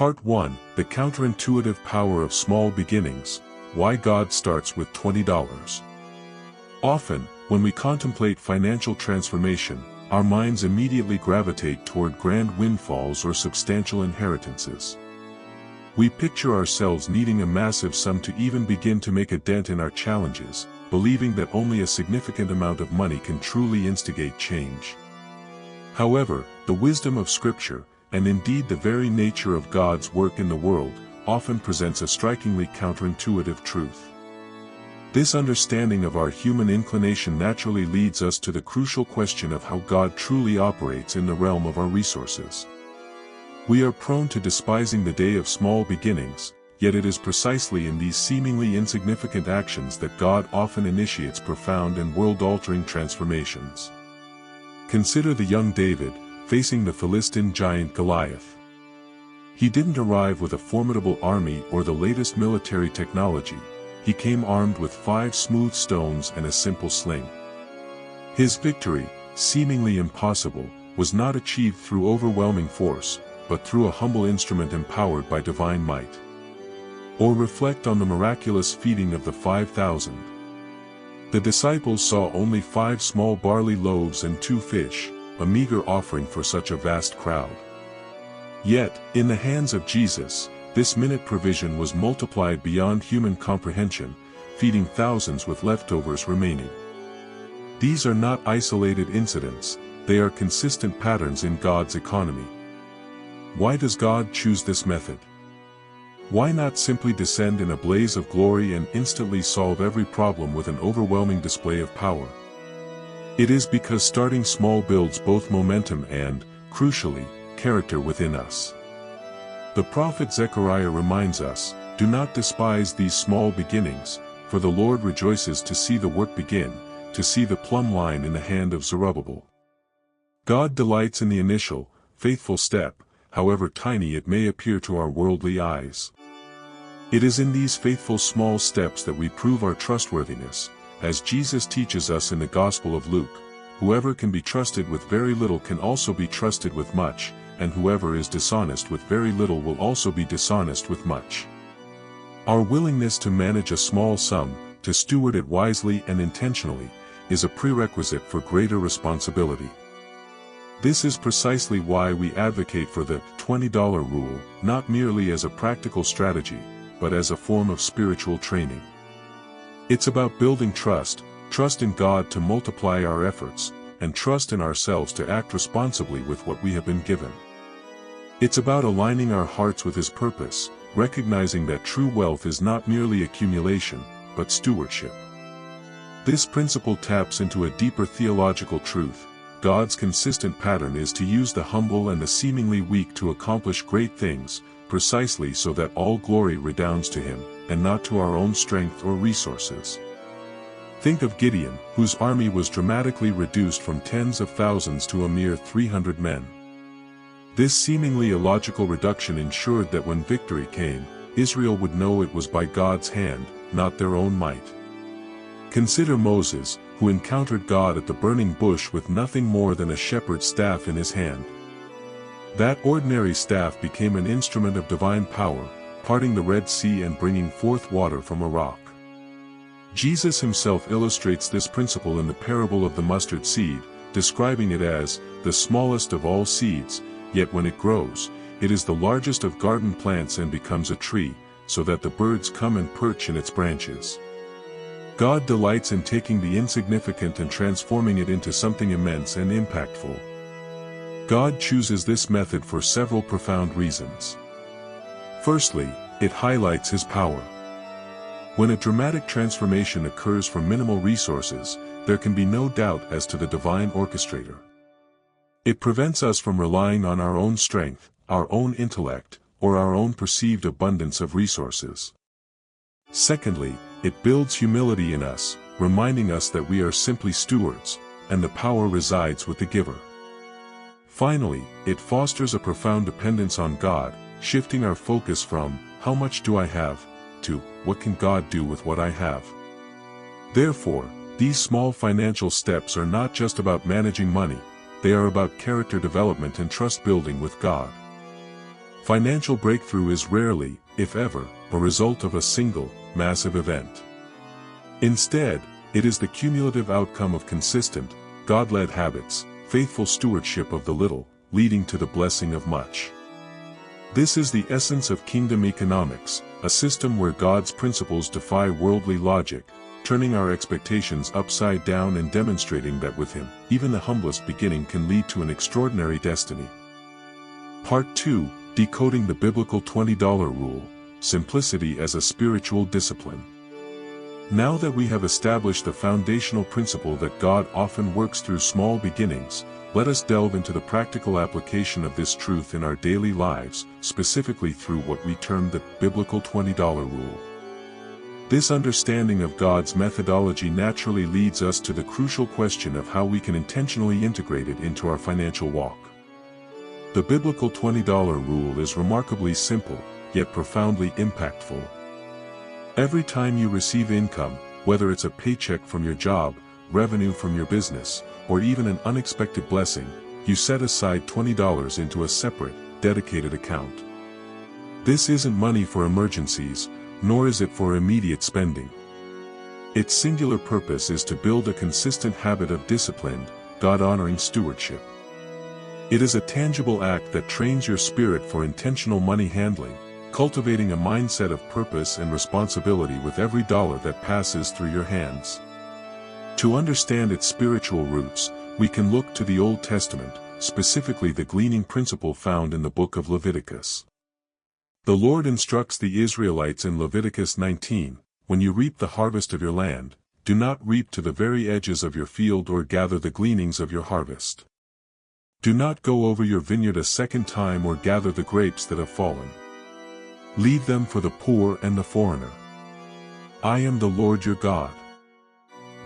Part 1, The Counterintuitive Power of Small Beginnings, Why God Starts with $20. Often, when we contemplate financial transformation, our minds immediately gravitate toward grand windfalls or substantial inheritances. We picture ourselves needing a massive sum to even begin to make a dent in our challenges, believing that only a significant amount of money can truly instigate change. However, the wisdom of Scripture, and indeed the very nature of God's work in the world, often presents a strikingly counterintuitive truth. This understanding of our human inclination naturally leads us to the crucial question of how God truly operates in the realm of our resources. We are prone to despising the day of small beginnings, yet it is precisely in these seemingly insignificant actions that God often initiates profound and world-altering transformations. Consider the young David, facing the Philistine giant Goliath. He didn't arrive with a formidable army or the latest military technology. He came armed with 5 smooth stones and a simple sling. His victory, seemingly impossible, was not achieved through overwhelming force, but through a humble instrument empowered by divine might. Or reflect on the miraculous feeding of the 5,000. The disciples saw only 5 small barley loaves and 2 fish, a meager offering for such a vast crowd. Yet, in the hands of Jesus, this minute provision was multiplied beyond human comprehension, feeding thousands with leftovers remaining. These are not isolated incidents, they are consistent patterns in God's economy. Why does God choose this method? Why not simply descend in a blaze of glory and instantly solve every problem with an overwhelming display of power? It is because starting small builds both momentum and, crucially, character within us. The prophet Zechariah reminds us, "Do not despise these small beginnings, for the Lord rejoices to see the work begin, to see the plumb line in the hand of Zerubbabel." God delights in the initial, faithful step, however tiny it may appear to our worldly eyes. It is in these faithful small steps that we prove our trustworthiness, as Jesus teaches us in the Gospel of Luke. Whoever can be trusted with very little can also be trusted with much, and whoever is dishonest with very little will also be dishonest with much. Our willingness to manage a small sum, to steward it wisely and intentionally, is a prerequisite for greater responsibility. This is precisely why we advocate for the $20 rule, not merely as a practical strategy, but as a form of spiritual training. It's about building trust in God to multiply our efforts, and trust in ourselves to act responsibly with what we have been given. It's about aligning our hearts with His purpose, recognizing that true wealth is not merely accumulation, but stewardship. This principle taps into a deeper theological truth. God's consistent pattern is to use the humble and the seemingly weak to accomplish great things, precisely so that all glory redounds to Him, and not to our own strength or resources. Think of Gideon, whose army was dramatically reduced from tens of thousands to a mere 300 men. This seemingly illogical reduction ensured that when victory came, Israel would know it was by God's hand, not their own might. Consider Moses, who encountered God at the burning bush with nothing more than a shepherd's staff in his hand. That ordinary staff became an instrument of divine power, parting the Red Sea and bringing forth water from a rock. Jesus Himself illustrates this principle in the parable of the mustard seed, describing it as the smallest of all seeds, yet when it grows, it is the largest of garden plants and becomes a tree, so that the birds come and perch in its branches. God delights in taking the insignificant and transforming it into something immense and impactful. God chooses this method for several profound reasons. Firstly, it highlights His power. When a dramatic transformation occurs from minimal resources, there can be no doubt as to the divine orchestrator. It prevents us from relying on our own strength, our own intellect, or our own perceived abundance of resources. Secondly, it builds humility in us, reminding us that we are simply stewards, and the power resides with the giver. Finally, it fosters a profound dependence on God, shifting our focus from, "How much do I have?" to, "What can God do with what I have?" Therefore, these small financial steps are not just about managing money, they are about character development and trust building with God. Financial breakthrough is rarely, if ever, a result of a single, massive event. Instead, it is the cumulative outcome of consistent, God-led habits, faithful stewardship of the little, leading to the blessing of much. This is the essence of kingdom economics, a system where God's principles defy worldly logic, turning our expectations upside down and demonstrating that with Him, even the humblest beginning can lead to an extraordinary destiny. Part 2, Decoding the Biblical $20 Rule, Simplicity as a Spiritual Discipline. Now that we have established the foundational principle that God often works through small beginnings, let us delve into the practical application of this truth in our daily lives, specifically through what we term the biblical $20 rule. This understanding of God's methodology naturally leads us to the crucial question of how we can intentionally integrate it into our financial walk. The biblical $20 rule is remarkably simple, yet profoundly impactful. Every time you receive income, whether it's a paycheck from your job, revenue from your business, or even an unexpected blessing, you set aside $20 into a separate, dedicated account. This isn't money for emergencies, nor is it for immediate spending. Its singular purpose is to build a consistent habit of disciplined, God-honoring stewardship. It is a tangible act that trains your spirit for intentional money handling, cultivating a mindset of purpose and responsibility with every dollar that passes through your hands. To understand its spiritual roots, we can look to the Old Testament, specifically the gleaning principle found in the book of Leviticus. The Lord instructs the Israelites in Leviticus 19, "When you reap the harvest of your land, do not reap to the very edges of your field or gather the gleanings of your harvest. Do not go over your vineyard a second time or gather the grapes that have fallen. Leave them for the poor and the foreigner. I am the Lord your God."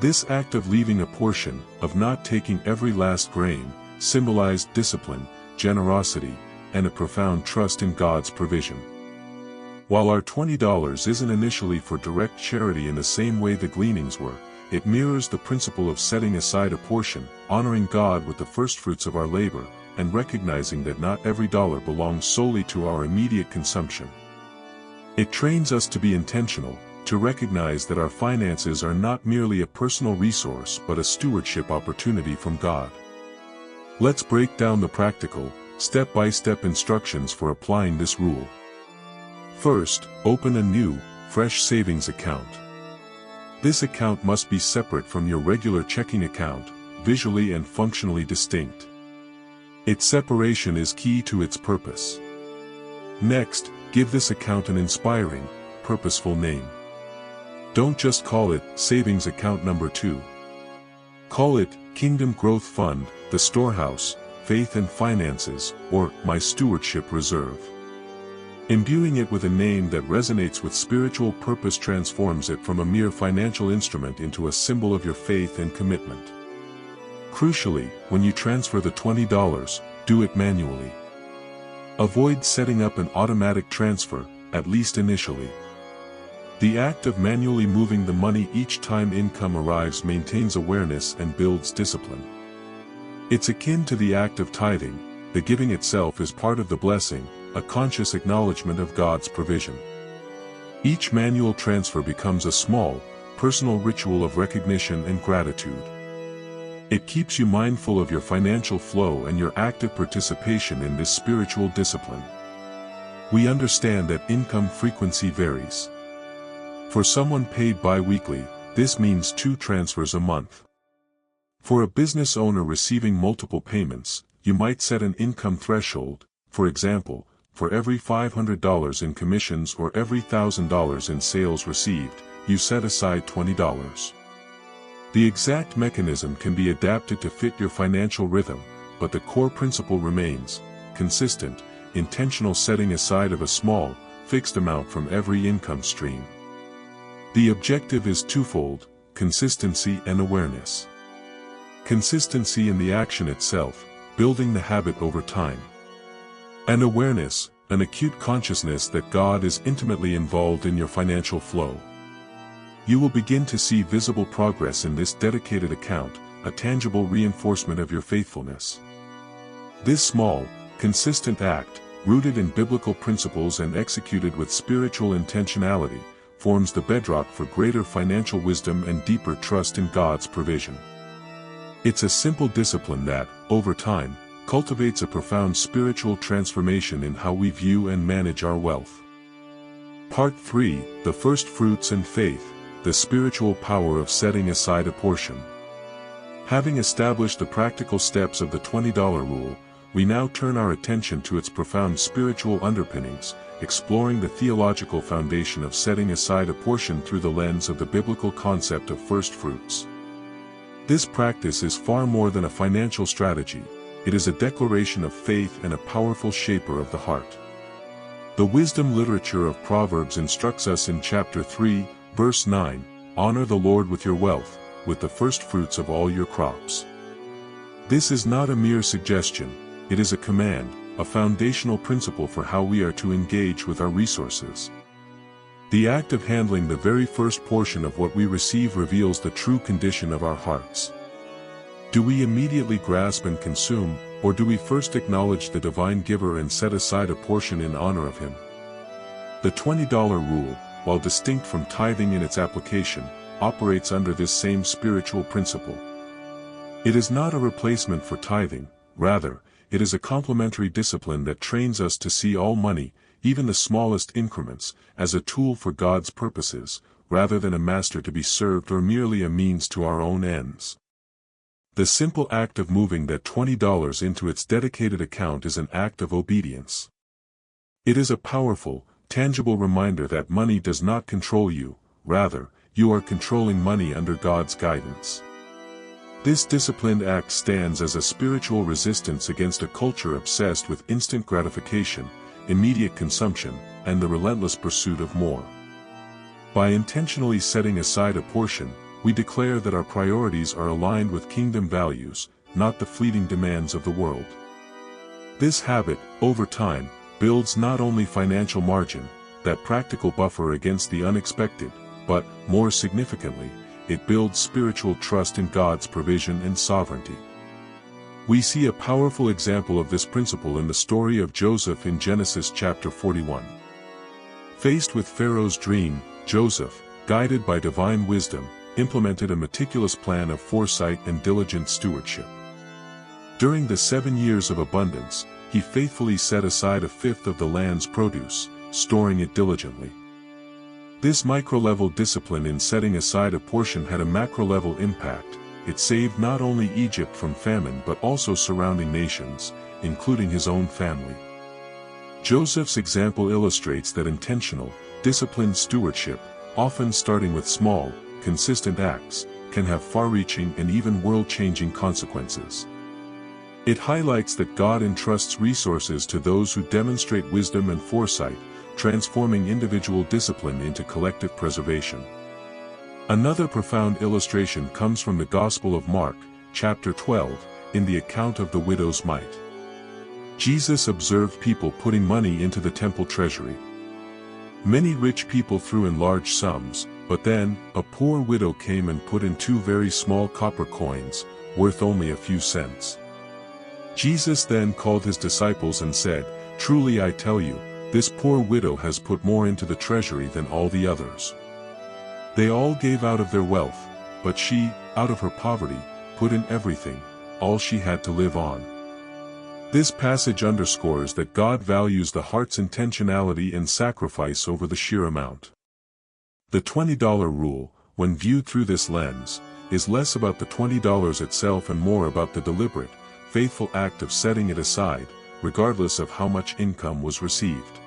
This act of leaving a portion, of not taking every last grain, symbolized discipline, generosity, and a profound trust in God's provision. While our $20 isn't initially for direct charity in the same way the gleanings were, it mirrors the principle of setting aside a portion, honoring God with the firstfruits of our labor, and recognizing that not every dollar belongs solely to our immediate consumption. It trains us to be intentional, to recognize that our finances are not merely a personal resource but a stewardship opportunity from God. Let's break down the practical, step-by-step instructions for applying this rule. First, open a new, fresh savings account. This account must be separate from your regular checking account, visually and functionally distinct. Its separation is key to its purpose. Next, give this account an inspiring, purposeful name. Don't just call it Savings Account Number 2. Call it Kingdom Growth Fund, The Storehouse, Faith and Finances, or My Stewardship Reserve. Imbuing it with a name that resonates with spiritual purpose transforms it from a mere financial instrument into a symbol of your faith and commitment. Crucially, when you transfer the $20, do it manually. Avoid setting up an automatic transfer, at least initially. The act of manually moving the money each time income arrives maintains awareness and builds discipline. It's akin to the act of tithing. The giving itself is part of the blessing, a conscious acknowledgement of God's provision. Each manual transfer becomes a small, personal ritual of recognition and gratitude. It keeps you mindful of your financial flow and your active participation in this spiritual discipline. We understand that income frequency varies. For someone paid bi-weekly, this means 2 transfers a month. For a business owner receiving multiple payments, you might set an income threshold. For example, for every $500 in commissions or every $1,000 in sales received, you set aside $20. The exact mechanism can be adapted to fit your financial rhythm, but the core principle remains: consistent, intentional setting aside of a small, fixed amount from every income stream. The objective is twofold: consistency and awareness. Consistency in the action itself, building the habit over time. And awareness, an acute consciousness that God is intimately involved in your financial flow. You will begin to see visible progress in this dedicated account, a tangible reinforcement of your faithfulness. This small, consistent act, rooted in biblical principles and executed with spiritual intentionality, forms the bedrock for greater financial wisdom and deeper trust in God's provision. It's a simple discipline that, over time, cultivates a profound spiritual transformation in how we view and manage our wealth. Part 3, The First Fruits and Faith, the Spiritual Power of Setting Aside a Portion. Having established the practical steps of the $20 rule, we now turn our attention to its profound spiritual underpinnings, exploring the theological foundation of setting aside a portion through the lens of the biblical concept of first fruits. This practice is far more than a financial strategy. It is a declaration of faith and a powerful shaper of the heart. The wisdom literature of Proverbs instructs us in chapter 3, verse 9, "Honor the Lord with your wealth, with the first fruits of all your crops." This is not a mere suggestion, it is a command, a foundational principle for how we are to engage with our resources. The act of handling the very first portion of what we receive reveals the true condition of our hearts. Do we immediately grasp and consume, or do we first acknowledge the divine giver and set aside a portion in honor of him? The $20 rule, while distinct from tithing in its application, operates under this same spiritual principle. It is not a replacement for tithing, rather, it is a complementary discipline that trains us to see all money, even the smallest increments, as a tool for God's purposes, rather than a master to be served or merely a means to our own ends. The simple act of moving that $20 into its dedicated account is an act of obedience. It is a powerful, tangible reminder that money does not control you, rather, you are controlling money under God's guidance. This disciplined act stands as a spiritual resistance against a culture obsessed with instant gratification, immediate consumption, and the relentless pursuit of more. By intentionally setting aside a portion, we declare that our priorities are aligned with kingdom values, not the fleeting demands of the world. This habit, over time, builds not only financial margin, that practical buffer against the unexpected, but, more significantly, it builds spiritual trust in God's provision and sovereignty. We see a powerful example of this principle in the story of Joseph in Genesis chapter 41. Faced with Pharaoh's dream, Joseph, guided by divine wisdom, implemented a meticulous plan of foresight and diligent stewardship. During the 7 years of abundance, he faithfully set aside a fifth of the land's produce, storing it diligently. This micro-level discipline in setting aside a portion had a macro-level impact. It saved not only Egypt from famine but also surrounding nations, including his own family. Joseph's example illustrates that intentional, disciplined stewardship, often starting with small, consistent acts, can have far-reaching and even world-changing consequences. It highlights that God entrusts resources to those who demonstrate wisdom and foresight, transforming individual discipline into collective preservation. Another profound illustration comes from the Gospel of Mark, chapter 12, in the account of the widow's mite. Jesus observed people putting money into the temple treasury. Many rich people threw in large sums, but then, a poor widow came and put in 2 very small copper coins, worth only a few cents. Jesus then called his disciples and said, "Truly I tell you, this poor widow has put more into the treasury than all the others. They all gave out of their wealth, but she, out of her poverty, put in everything, all she had to live on." This passage underscores that God values the heart's intentionality and sacrifice over the sheer amount. The $20 rule, when viewed through this lens, is less about the $20 itself and more about the deliberate, faithful act of setting it aside, regardless of how much income was received.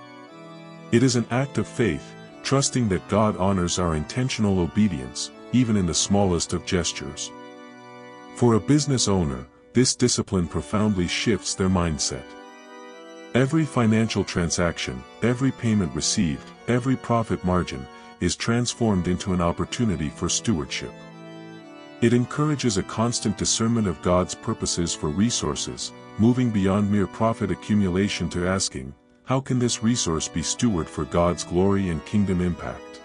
It is an act of faith, trusting that God honors our intentional obedience, even in the smallest of gestures. For a business owner, this discipline profoundly shifts their mindset. Every financial transaction, every payment received, every profit margin, is transformed into an opportunity for stewardship. It encourages a constant discernment of God's purposes for resources, moving beyond mere profit accumulation to asking, how can this resource be stewarded for God's glory and kingdom impact?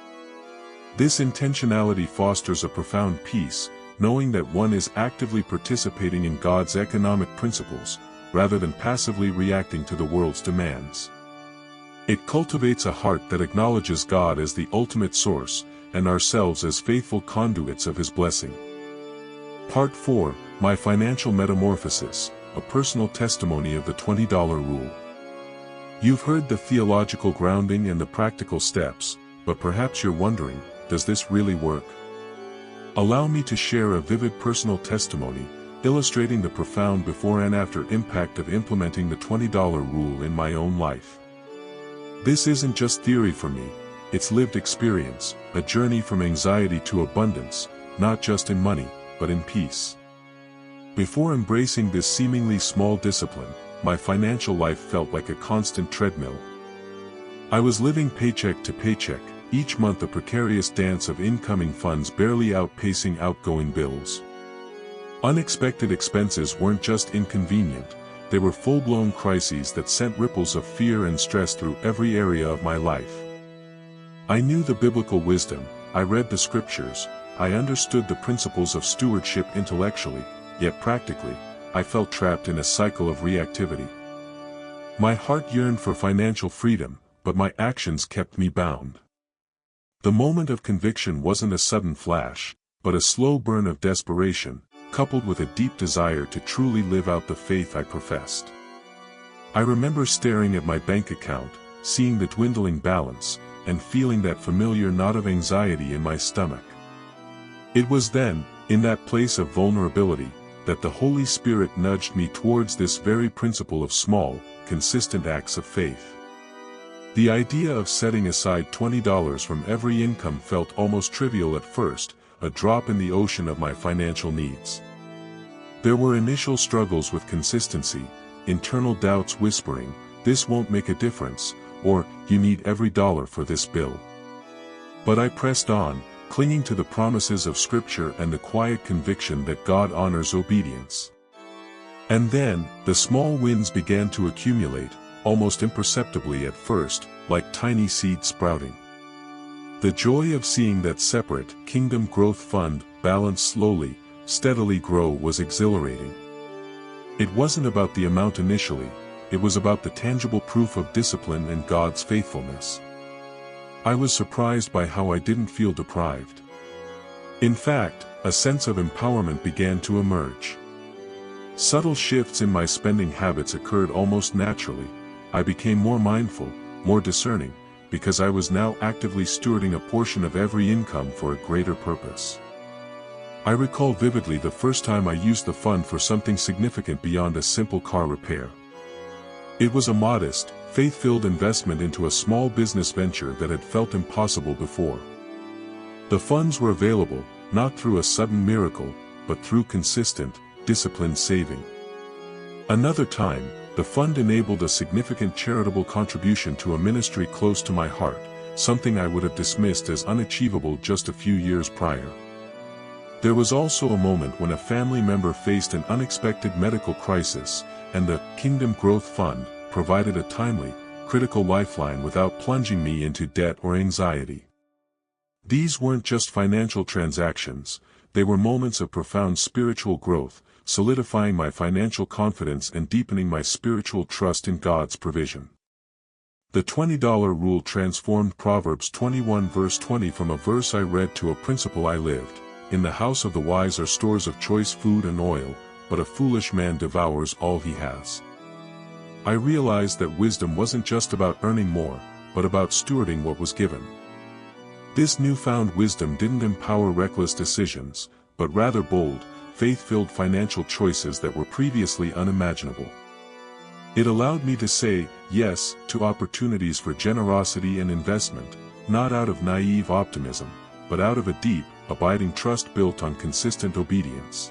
This intentionality fosters a profound peace, knowing that one is actively participating in God's economic principles, rather than passively reacting to the world's demands. It cultivates a heart that acknowledges God as the ultimate source, and ourselves as faithful conduits of His blessing. Part 4, My Financial Metamorphosis, a Personal Testimony of the $20 Rule. You've heard the theological grounding and the practical steps, but perhaps you're wondering, does this really work? Allow me to share a vivid personal testimony, illustrating the profound before and after impact of implementing the $20 rule in my own life. This isn't just theory for me, it's lived experience, a journey from anxiety to abundance, not just in money, but in peace. Before embracing this seemingly small discipline, my financial life felt like a constant treadmill. I was living paycheck to paycheck, each month a precarious dance of incoming funds barely outpacing outgoing bills. Unexpected expenses weren't just inconvenient, they were full-blown crises that sent ripples of fear and stress through every area of my life. I knew the biblical wisdom, I read the scriptures, I understood the principles of stewardship intellectually, yet practically, I felt trapped in a cycle of reactivity. My heart yearned for financial freedom, but my actions kept me bound. The moment of conviction wasn't a sudden flash, but a slow burn of desperation, coupled with a deep desire to truly live out the faith I professed. I remember staring at my bank account, seeing the dwindling balance, and feeling that familiar knot of anxiety in my stomach. It was then, in that place of vulnerability, that the Holy Spirit nudged me towards this very principle of small, consistent acts of faith. The idea of setting aside $20 from every income felt almost trivial at first, a drop in the ocean of my financial needs. There were initial struggles with consistency, internal doubts whispering, "This won't make a difference," or "You need every dollar for this bill." But I pressed on, clinging to the promises of Scripture and the quiet conviction that God honors obedience. And then, the small wins began to accumulate, almost imperceptibly at first, like tiny seeds sprouting. The joy of seeing that separate, kingdom growth fund, balance slowly, steadily grow was exhilarating. It wasn't about the amount initially, it was about the tangible proof of discipline and God's faithfulness. I was surprised by how I didn't feel deprived. In fact, a sense of empowerment began to emerge. Subtle shifts in my spending habits occurred almost naturally. I became more mindful, more discerning, because I was now actively stewarding a portion of every income for a greater purpose. I recall vividly the first time I used the fund for something significant beyond a simple car repair. It was a modest, faith-filled investment into a small business venture that had felt impossible before. The funds were available, not through a sudden miracle, but through consistent, disciplined saving. Another time, the fund enabled a significant charitable contribution to a ministry close to my heart, something I would have dismissed as unachievable just a few years prior. There was also a moment when a family member faced an unexpected medical crisis, and the Kingdom Growth Fund provided a timely, critical lifeline without plunging me into debt or anxiety. These weren't just financial transactions, they were moments of profound spiritual growth, solidifying my financial confidence and deepening my spiritual trust in God's provision. The $20 rule transformed Proverbs 21 verse 20 from a verse I read to a principle I lived. In the house of the wise are stores of choice food and oil, but a foolish man devours all he has. I realized that wisdom wasn't just about earning more, but about stewarding what was given. This newfound wisdom didn't empower reckless decisions, but rather bold, faith-filled financial choices that were previously unimaginable. It allowed me to say yes to opportunities for generosity and investment, not out of naive optimism, but out of a deep, abiding trust built on consistent obedience.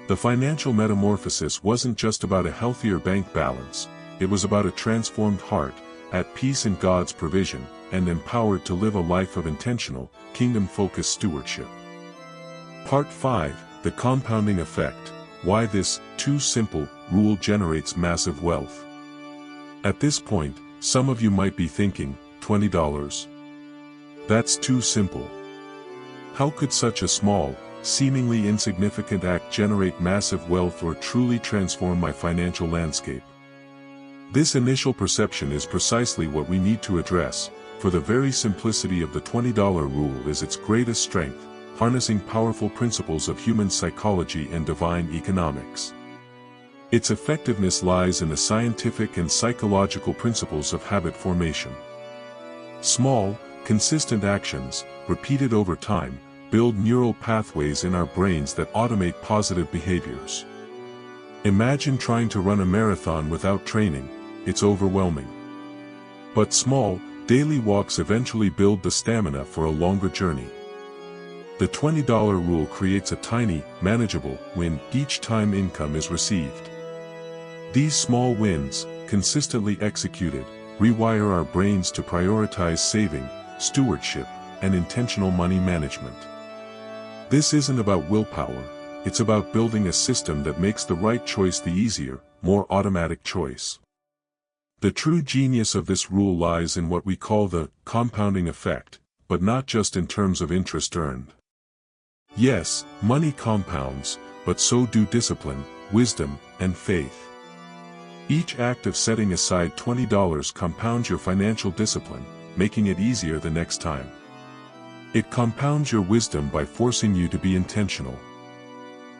The financial metamorphosis wasn't just about a healthier bank balance, it was about a transformed heart, at peace in God's provision, and empowered to live a life of intentional, kingdom-focused stewardship. Part 5, The Compounding Effect, Why This Too Simple Rule Generates Massive Wealth. At this point, some of you might be thinking, $20? That's too simple. How could such a small, seemingly insignificant act generate massive wealth or truly transform my financial landscape? This initial perception is precisely what we need to address, for the very simplicity of the $20 rule is its greatest strength, harnessing powerful principles of human psychology and divine economics. Its effectiveness lies in the scientific and psychological principles of habit formation. Small, consistent actions, repeated over time, build neural pathways in our brains that automate positive behaviors. Imagine trying to run a marathon without training. It's overwhelming. But small, daily walks eventually build the stamina for a longer journey. The $20 rule creates a tiny, manageable win each time income is received. These small wins, consistently executed, rewire our brains to prioritize saving, stewardship, and intentional money management. This isn't about willpower, it's about building a system that makes the right choice the easier, more automatic choice. The true genius of this rule lies in what we call the compounding effect, but not just in terms of interest earned. Yes, money compounds, but so do discipline, wisdom, and faith. Each act of setting aside $20 compounds your financial discipline, making it easier the next time. It compounds your wisdom by forcing you to be intentional.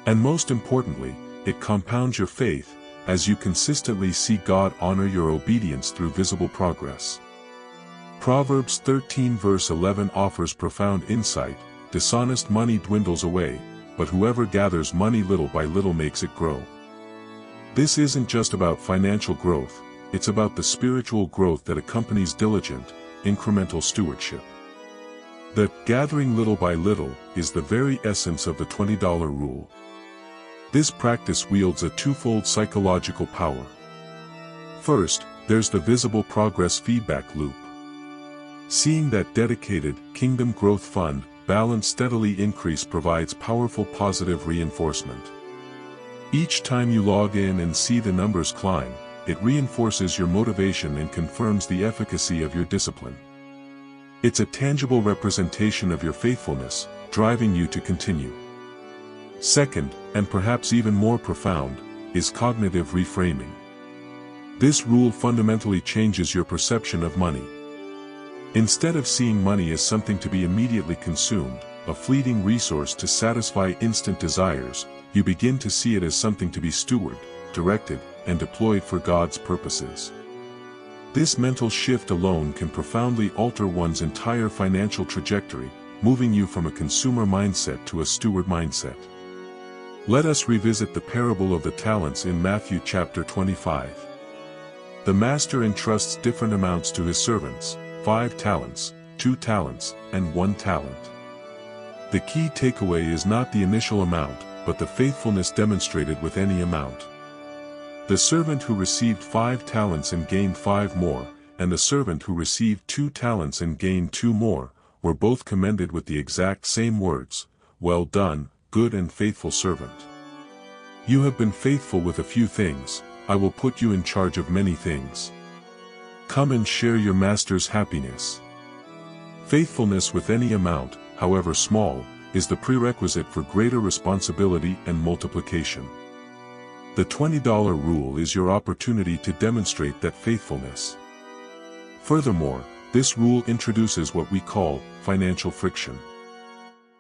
And most importantly, it compounds your faith, as you consistently see God honor your obedience through visible progress. Proverbs 13 verse 11 offers profound insight. Dishonest money dwindles away, but whoever gathers money little by little makes it grow. This isn't just about financial growth, it's about the spiritual growth that accompanies diligent, incremental stewardship. The gathering little by little is the very essence of the $20 rule. This practice wields a twofold psychological power. First, there's the visible progress feedback loop. Seeing that dedicated, kingdom growth fund balance steadily increase provides powerful positive reinforcement. Each time you log in and see the numbers climb, it reinforces your motivation and confirms the efficacy of your discipline. It's a tangible representation of your faithfulness, driving you to continue. Second, and perhaps even more profound, is cognitive reframing. This rule fundamentally changes your perception of money. Instead of seeing money as something to be immediately consumed, a fleeting resource to satisfy instant desires, you begin to see it as something to be stewarded, directed, and deployed for God's purposes. This mental shift alone can profoundly alter one's entire financial trajectory, moving you from a consumer mindset to a steward mindset. Let us revisit the parable of the talents in Matthew chapter 25. The master entrusts different amounts to his servants, 5 talents, 2 talents, and 1 talent. The key takeaway is not the initial amount, but the faithfulness demonstrated with any amount. The servant who received 5 talents and gained 5 more, and the servant who received 2 talents and gained 2 more, were both commended with the exact same words, "Well done, good and faithful servant. You have been faithful with a few things, I will put you in charge of many things. Come and share your master's happiness." Faithfulness with any amount, however small, is the prerequisite for greater responsibility and multiplication. The $20 rule is your opportunity to demonstrate that faithfulness. Furthermore, this rule introduces what we call financial friction.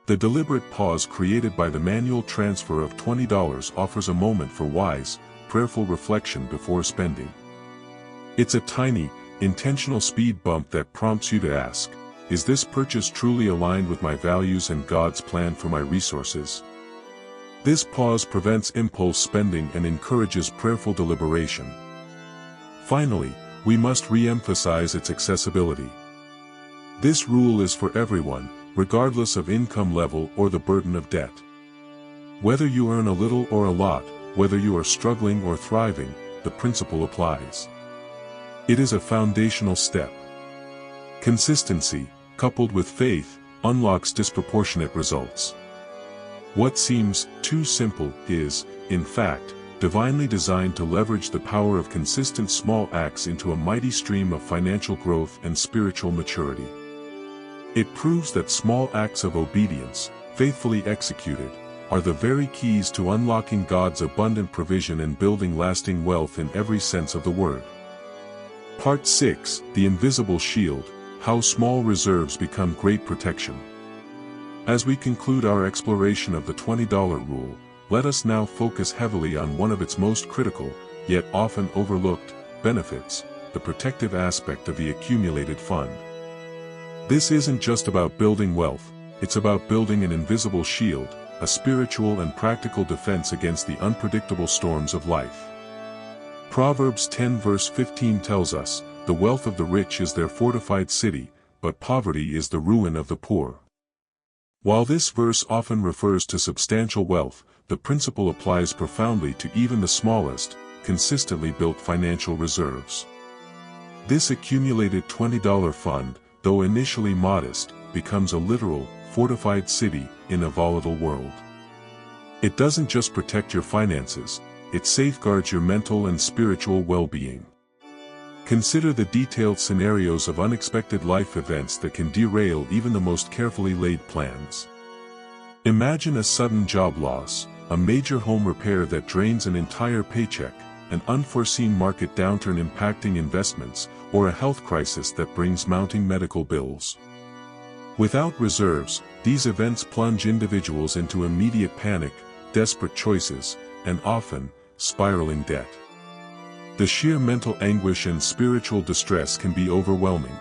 The deliberate pause created by the manual transfer of $20 offers a moment for wise, prayerful reflection before spending. It's a tiny, intentional speed bump that prompts you to ask, is this purchase truly aligned with my values and God's plan for my resources? This pause prevents impulse spending and encourages prayerful deliberation. Finally, we must re-emphasize its accessibility. This rule is for everyone, regardless of income level or the burden of debt. Whether you earn a little or a lot, whether you are struggling or thriving, the principle applies. It is a foundational step. Consistency, coupled with faith, unlocks disproportionate results. What seems too simple is, in fact, divinely designed to leverage the power of consistent small acts into a mighty stream of financial growth and spiritual maturity. It proves that small acts of obedience, faithfully executed, are the very keys to unlocking God's abundant provision and building lasting wealth in every sense of the word. Part 6, The Invisible Shield, How Small Reserves Become Great Protection. As we conclude our exploration of the $20 rule, let us now focus heavily on one of its most critical, yet often overlooked, benefits, the protective aspect of the accumulated fund. This isn't just about building wealth, it's about building an invisible shield, a spiritual and practical defense against the unpredictable storms of life. Proverbs 10 verse 15 tells us, "The wealth of the rich is their fortified city, but poverty is the ruin of the poor." While this verse often refers to substantial wealth, the principle applies profoundly to even the smallest, consistently built financial reserves. This accumulated $20 fund, though initially modest, becomes a literal, fortified city in a volatile world. It doesn't just protect your finances, it safeguards your mental and spiritual well-being. Consider the detailed scenarios of unexpected life events that can derail even the most carefully laid plans. Imagine a sudden job loss, a major home repair that drains an entire paycheck, an unforeseen market downturn impacting investments, or a health crisis that brings mounting medical bills. Without reserves, these events plunge individuals into immediate panic, desperate choices, and often, spiraling debt. The sheer mental anguish and spiritual distress can be overwhelming.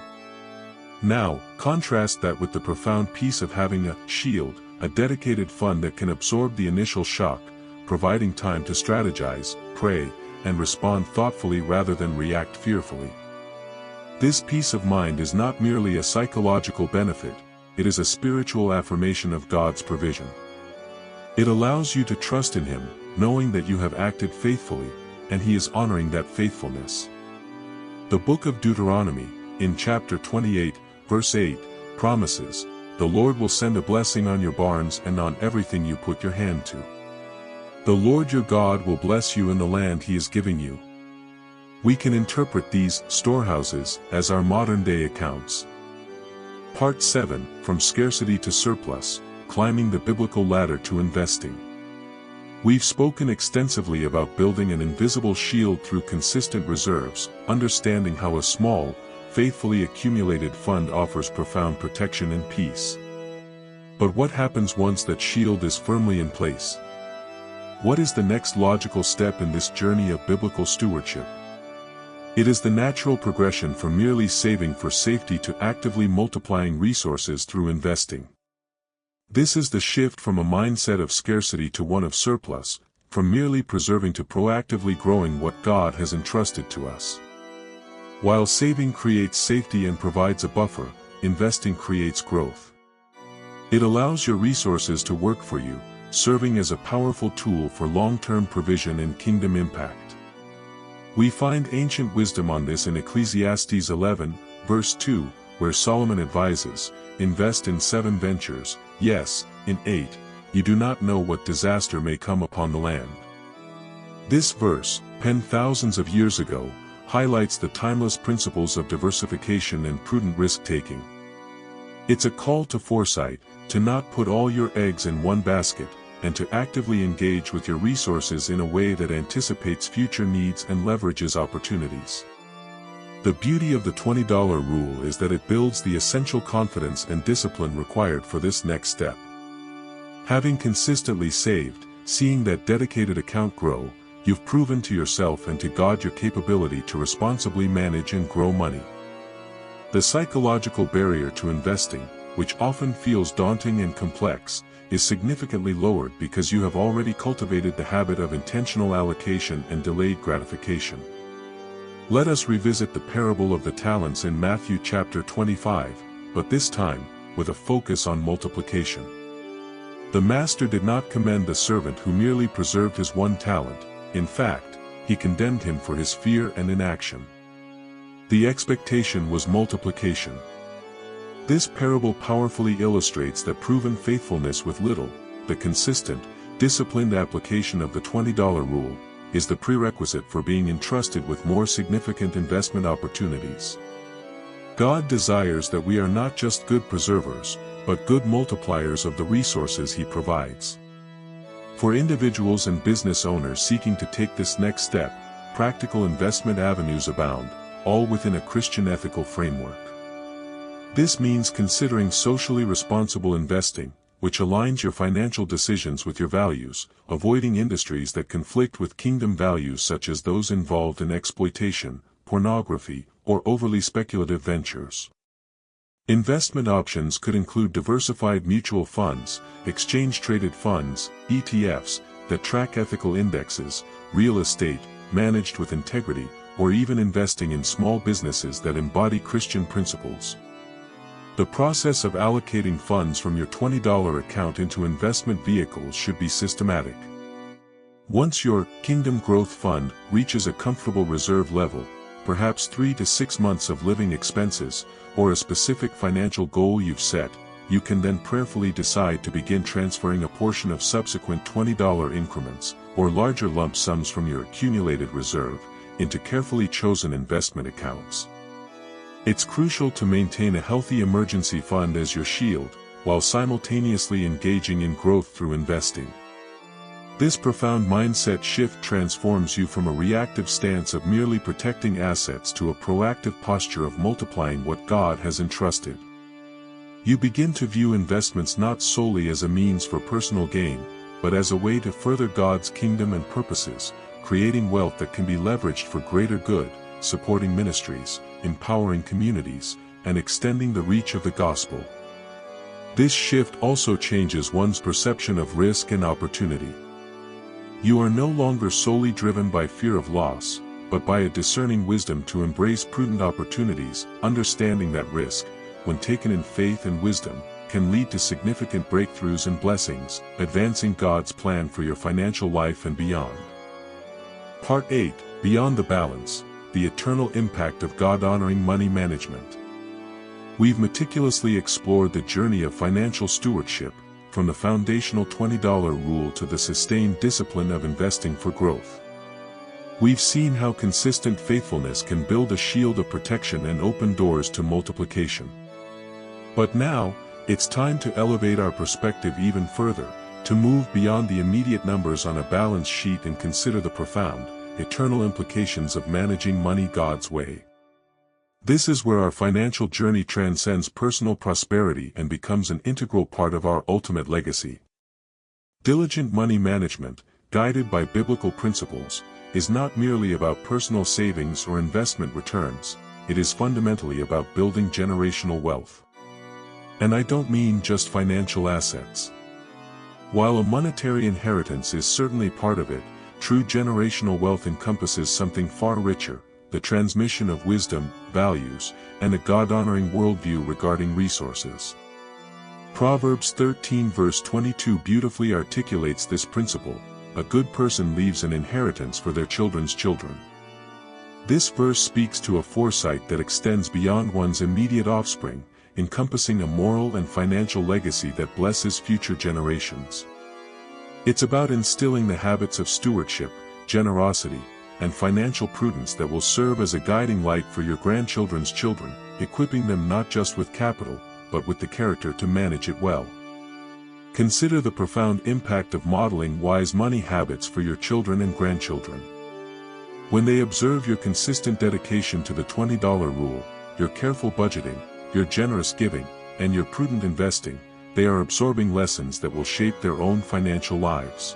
Now, contrast that with the profound peace of having a shield, a dedicated fund that can absorb the initial shock, providing time to strategize, pray, and respond thoughtfully rather than react fearfully. This peace of mind is not merely a psychological benefit, it is a spiritual affirmation of God's provision. It allows you to trust in Him, knowing that you have acted faithfully, and He is honoring that faithfulness. The book of Deuteronomy, in chapter 28, verse 8, promises, "The Lord will send a blessing on your barns and on everything you put your hand to. The Lord your God will bless you in the land He is giving you." We can interpret these storehouses as our modern-day accounts. Part 7, From Scarcity to Surplus, Climbing the Biblical Ladder to Investing. We've spoken extensively about building an invisible shield through consistent reserves, understanding how a small, faithfully accumulated fund offers profound protection and peace. But what happens once that shield is firmly in place? What is the next logical step in this journey of biblical stewardship? It is the natural progression from merely saving for safety to actively multiplying resources through investing. This is the shift from a mindset of scarcity to one of surplus, from merely preserving to proactively growing what God has entrusted to us. While saving creates safety and provides a buffer, investing creates growth. It allows your resources to work for you, serving as a powerful tool for long-term provision and kingdom impact. We find ancient wisdom on this in Ecclesiastes 11, verse 2, where Solomon advises, "Invest in 7 ventures, yes, in 8, you do not know what disaster may come upon the land." This verse, penned thousands of years ago, highlights the timeless principles of diversification and prudent risk-taking. It's a call to foresight, to not put all your eggs in one basket, and to actively engage with your resources in a way that anticipates future needs and leverages opportunities. The beauty of the $20 rule is that it builds the essential confidence and discipline required for this next step. Having consistently saved, seeing that dedicated account grow, you've proven to yourself and to God your capability to responsibly manage and grow money. The psychological barrier to investing, which often feels daunting and complex, is significantly lowered because you have already cultivated the habit of intentional allocation and delayed gratification. Let us revisit the parable of the talents in Matthew chapter 25, but this time, with a focus on multiplication. The master did not commend the servant who merely preserved his 1 talent, in fact, he condemned him for his fear and inaction. The expectation was multiplication. This parable powerfully illustrates that proven faithfulness with little, the consistent, disciplined application of the $20 rule, is the prerequisite for being entrusted with more significant investment opportunities. God desires that we are not just good preservers, but good multipliers of the resources he provides. For individuals and business owners seeking to take this next step, practical investment avenues abound, all within a Christian ethical framework. This means considering socially responsible investing, which aligns your financial decisions with your values, avoiding industries that conflict with kingdom values such as those involved in exploitation, pornography, or overly speculative ventures. Investment options could include diversified mutual funds, exchange-traded funds, ETFs, that track ethical indexes, real estate, managed with integrity, or even investing in small businesses that embody Christian principles. The process of allocating funds from your $20 account into investment vehicles should be systematic. Once your Kingdom Growth Fund reaches a comfortable reserve level, perhaps 3 to 6 months of living expenses, or a specific financial goal you've set, you can then prayerfully decide to begin transferring a portion of subsequent $20 increments, or larger lump sums from your accumulated reserve, into carefully chosen investment accounts. It's crucial to maintain a healthy emergency fund as your shield, while simultaneously engaging in growth through investing. This profound mindset shift transforms you from a reactive stance of merely protecting assets to a proactive posture of multiplying what God has entrusted. You begin to view investments not solely as a means for personal gain, but as a way to further God's kingdom and purposes, creating wealth that can be leveraged for greater good, supporting ministries, empowering communities, and extending the reach of the gospel. This shift also changes one's perception of risk and opportunity. You are no longer solely driven by fear of loss, but by a discerning wisdom to embrace prudent opportunities, understanding that risk, when taken in faith and wisdom, can lead to significant breakthroughs and blessings, advancing God's plan for your financial life and beyond. Part 8, Beyond the Balance, the eternal impact of God-honoring money management. We've meticulously explored the journey of financial stewardship, from the foundational $20 rule to the sustained discipline of investing for growth. We've seen how consistent faithfulness can build a shield of protection and open doors to multiplication. But now, it's time to elevate our perspective even further, to move beyond the immediate numbers on a balance sheet and consider the profound, eternal implications of managing money God's way. This is where our financial journey transcends personal prosperity and becomes an integral part of our ultimate legacy. Diligent money management, guided by biblical principles, is not merely about personal savings or investment returns, it is fundamentally about building generational wealth. And I don't mean just financial assets. While a monetary inheritance is certainly part of it, true generational wealth encompasses something far richer: the transmission of wisdom, values, and a God-honoring worldview regarding resources. Proverbs 13 verse 22 beautifully articulates this principle: a good person leaves an inheritance for their children's children. This verse speaks to a foresight that extends beyond one's immediate offspring, encompassing a moral and financial legacy that blesses future generations. It's about instilling the habits of stewardship, generosity, and financial prudence that will serve as a guiding light for your grandchildren's children, equipping them not just with capital, but with the character to manage it well. Consider the profound impact of modeling wise money habits for your children and grandchildren. When they observe your consistent dedication to the $20 rule, your careful budgeting, your generous giving, and your prudent investing, they are absorbing lessons that will shape their own financial lives.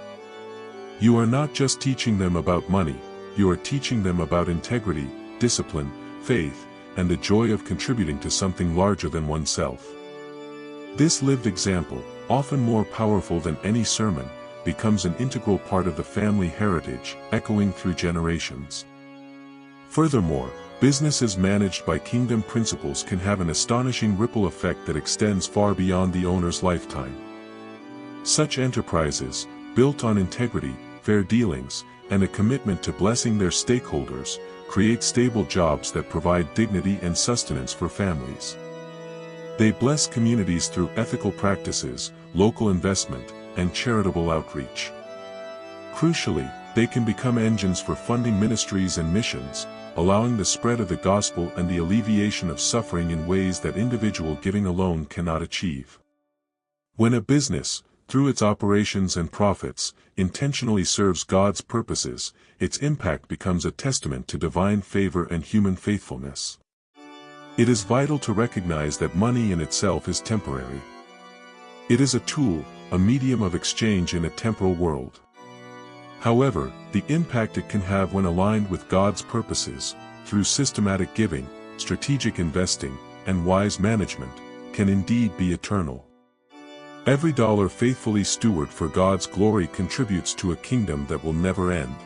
You are not just teaching them about money, you are teaching them about integrity, discipline, faith, and the joy of contributing to something larger than oneself. This lived example, often more powerful than any sermon, becomes an integral part of the family heritage, echoing through generations. Furthermore, businesses managed by kingdom principles can have an astonishing ripple effect that extends far beyond the owner's lifetime. Such enterprises, built on integrity, fair dealings, and a commitment to blessing their stakeholders, create stable jobs that provide dignity and sustenance for families. They bless communities through ethical practices, local investment, and charitable outreach. Crucially, they can become engines for funding ministries and missions, allowing the spread of the gospel and the alleviation of suffering in ways that individual giving alone cannot achieve. When a business, through its operations and profits, intentionally serves God's purposes, its impact becomes a testament to divine favor and human faithfulness. It is vital to recognize that money in itself is temporary. It is a tool, a medium of exchange in a temporal world. However, the impact it can have when aligned with God's purposes, through systematic giving, strategic investing, and wise management, can indeed be eternal. Every dollar faithfully stewarded for God's glory contributes to a kingdom that will never end.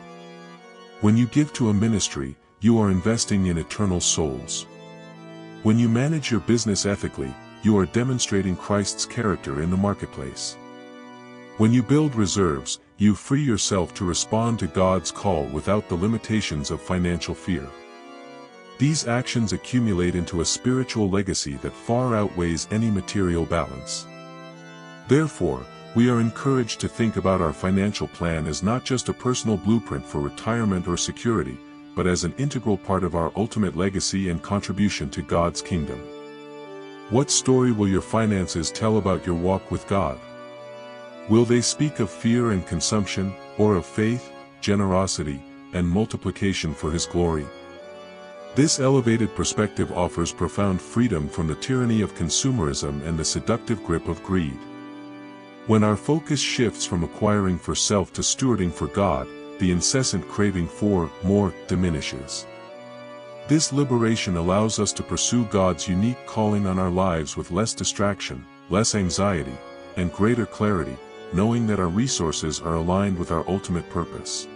When you give to a ministry, you are investing in eternal souls. When you manage your business ethically, you are demonstrating Christ's character in the marketplace. When you build reserves, you free yourself to respond to God's call without the limitations of financial fear. These actions accumulate into a spiritual legacy that far outweighs any material balance. Therefore, we are encouraged to think about our financial plan as not just a personal blueprint for retirement or security, but as an integral part of our ultimate legacy and contribution to God's kingdom. What story will your finances tell about your walk with God? Will they speak of fear and consumption, or of faith, generosity, and multiplication for His glory? This elevated perspective offers profound freedom from the tyranny of consumerism and the seductive grip of greed. When our focus shifts from acquiring for self to stewarding for God, the incessant craving for more diminishes. This liberation allows us to pursue God's unique calling on our lives with less distraction, less anxiety, and greater clarity, knowing that our resources are aligned with our ultimate purpose.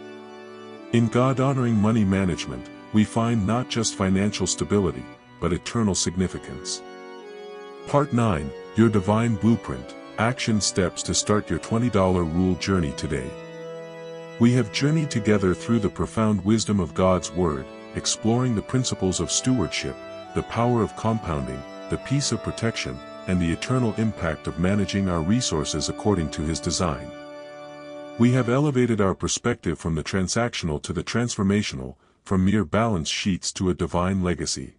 In God-honoring money management, we find not just financial stability, but eternal significance. Part 9, Your Divine Blueprint, Action Steps to Start Your $20 Rule Journey Today. We have journeyed together through the profound wisdom of God's Word, exploring the principles of stewardship, the power of compounding, the peace of protection, and the eternal impact of managing our resources according to His design. We have elevated our perspective from the transactional to the transformational, from mere balance sheets to a divine legacy.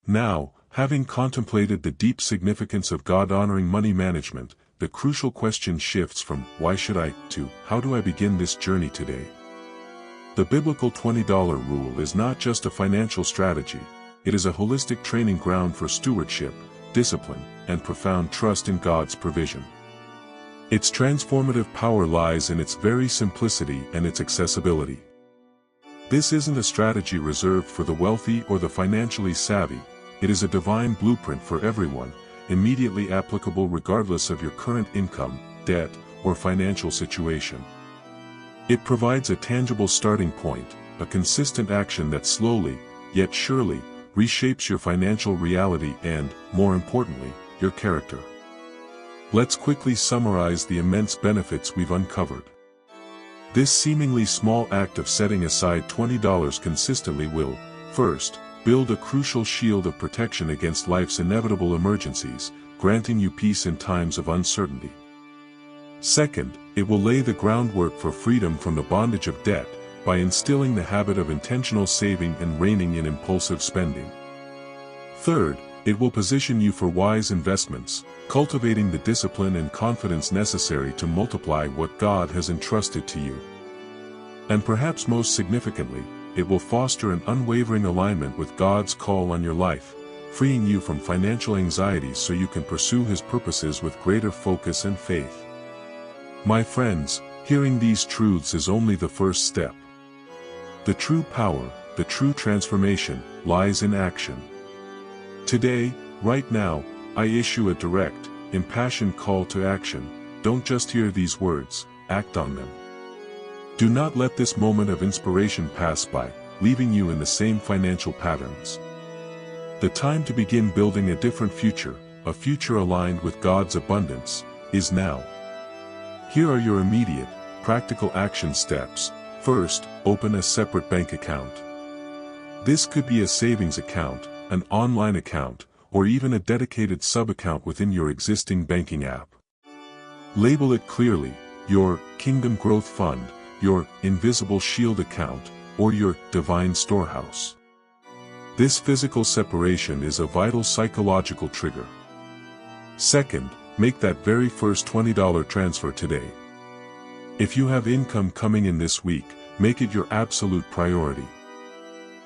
Now, having contemplated the deep significance of God-honoring money management, the crucial question shifts from "why should I" to "how do I begin this journey today?" The biblical $20 rule is not just a financial strategy, it is a holistic training ground for stewardship, discipline, and profound trust in God's provision. Its transformative power lies in its very simplicity and its accessibility. This isn't a strategy reserved for the wealthy or the financially savvy, it is a divine blueprint for everyone, immediately applicable regardless of your current income, debt, or financial situation. It provides a tangible starting point, a consistent action that slowly, yet surely, reshapes your financial reality and, more importantly, your character. Let's quickly summarize the immense benefits we've uncovered. This seemingly small act of setting aside $20 consistently will, first, build a crucial shield of protection against life's inevitable emergencies, granting you peace in times of uncertainty. Second, it will lay the groundwork for freedom from the bondage of debt, by instilling the habit of intentional saving and reining in impulsive spending. Third, it will position you for wise investments, cultivating the discipline and confidence necessary to multiply what God has entrusted to you. And perhaps most significantly, it will foster an unwavering alignment with God's call on your life, freeing you from financial anxieties so you can pursue His purposes with greater focus and faith. My friends, hearing these truths is only the first step. The true power, the true transformation, lies in action. Today, right now, I issue a direct, impassioned call to action. Don't just hear these words, act on them. Do not let this moment of inspiration pass by, leaving you in the same financial patterns. The time to begin building a different future, a future aligned with God's abundance, is now. Here are your immediate, practical action steps. First, open a separate bank account. This could be a savings account, an online account, or even a dedicated sub-account within your existing banking app. Label it clearly, your Kingdom Growth Fund, your Invisible Shield account, or your Divine Storehouse. This physical separation is a vital psychological trigger. Second, make that very first $20 transfer today. If you have income coming in this week, make it your absolute priority.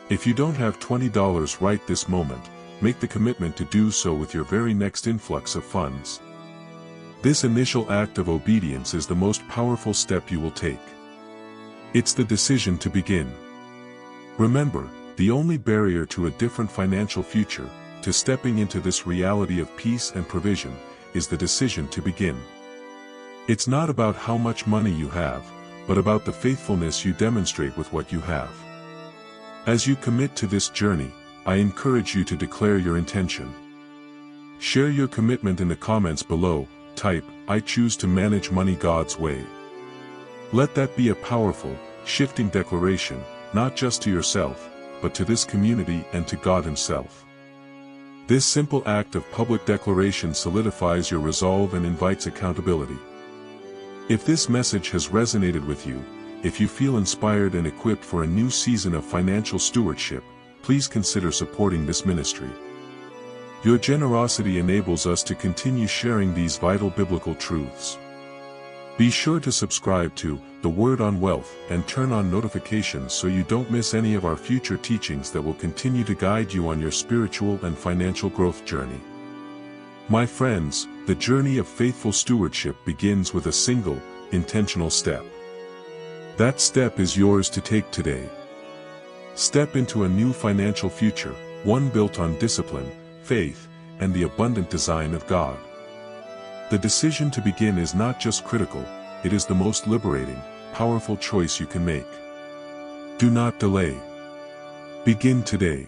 If you don't have $20 right this moment, make the commitment to do so with your very next influx of funds. This initial act of obedience is the most powerful step you will take. It's the decision to begin. Remember, the only barrier to a different financial future, to stepping into this reality of peace and provision, is the decision to begin. It's not about how much money you have, but about the faithfulness you demonstrate with what you have. As you commit to this journey, I encourage you to declare your intention. Share your commitment in the comments below. Type, "I choose to manage money God's way." Let that be a powerful, shifting declaration, not just to yourself, but to this community and to God Himself. This simple act of public declaration solidifies your resolve and invites accountability. If this message has resonated with you, if you feel inspired and equipped for a new season of financial stewardship, please consider supporting this ministry. Your generosity enables us to continue sharing these vital biblical truths. Be sure to subscribe to The Word on Wealth and turn on notifications so you don't miss any of our future teachings that will continue to guide you on your spiritual and financial growth journey. My friends, the journey of faithful stewardship begins with a single, intentional step. That step is yours to take today. Step into a new financial future, one built on discipline, faith, and the abundant design of God. The decision to begin is not just critical, it is the most liberating, powerful choice you can make. Do not delay. Begin today.